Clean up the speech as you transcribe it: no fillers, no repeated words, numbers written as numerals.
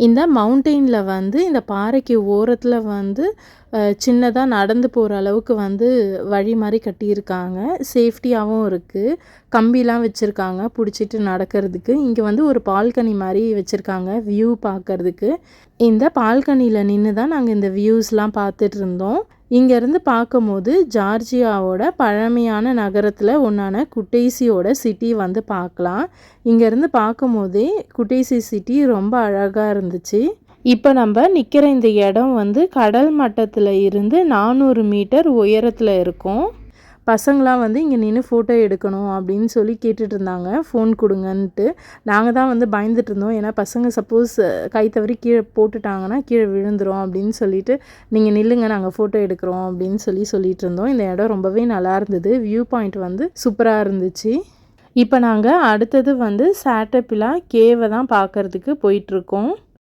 இந்த மவுண்டெயின்ல வந்து இந்த பாறைக்கு ஓரத்தில் வந்து சின்னதா நடந்து போகிற அளவுக்கு வந்து வழி மாதிரி கட்டியிருக்காங்க. சேஃப்டியாகவும் இருக்குது. கம்பிலாம் வச்சுருக்காங்க பிடிச்சிட்டு நடக்கிறதுக்கு. இங்கே வந்து ஒரு பால்கனி மாதிரி வச்சுருக்காங்க வியூ பார்க்கறதுக்கு. இந்த பால்கனியில் நின்று தான் நாங்கள் இந்த வியூஸ்லாம் பார்த்துட்டு இருந்தோம். இங்கேருந்து பார்க்கும்போது ஜார்ஜியாவோட பழமையான நகரத்தில் ஒன்றான குட்டேசியோட சிட்டி வந்து பார்க்கலாம். இங்கேருந்து பார்க்கும்போதே குட்டேசி சிட்டி ரொம்ப அழகாக இருந்துச்சு. இப்போ நம்ம நிற்கிற இந்த இடம் வந்து கடல் மட்டத்தில் இருந்து 400 மீட்டர் உயரத்தில் இருக்கும். பசங்களாம் வந்து இங்கே நின்று ஃபோட்டோ எடுக்கணும் அப்படின்னு சொல்லி கேட்டுட்டு இருந்தாங்க, ஃபோன் கொடுங்கன்ட்டு. நாங்கள் தான் வந்து பயந்துட்டு இருந்தோம். ஏன்னா பசங்க சப்போஸ் கை தவறி கீழே போட்டுட்டாங்கன்னா கீழே விழுந்துரும் அப்படின்னு சொல்லிட்டு, நீங்கள் நில்லுங்க நாங்கள் ஃபோட்டோ எடுக்கிறோம் அப்படின்னு சொல்லிட்டு இருந்தோம். இந்த இடம் ரொம்பவே நல்லா இருந்தது. வியூ பாயிண்ட் வந்து சூப்பராக இருந்துச்சு. இப்போ நாங்கள் அடுத்தது வந்து சாட்டப்பிலா கேவை தான் பார்க்குறதுக்கு போயிட்டுருக்கோம்.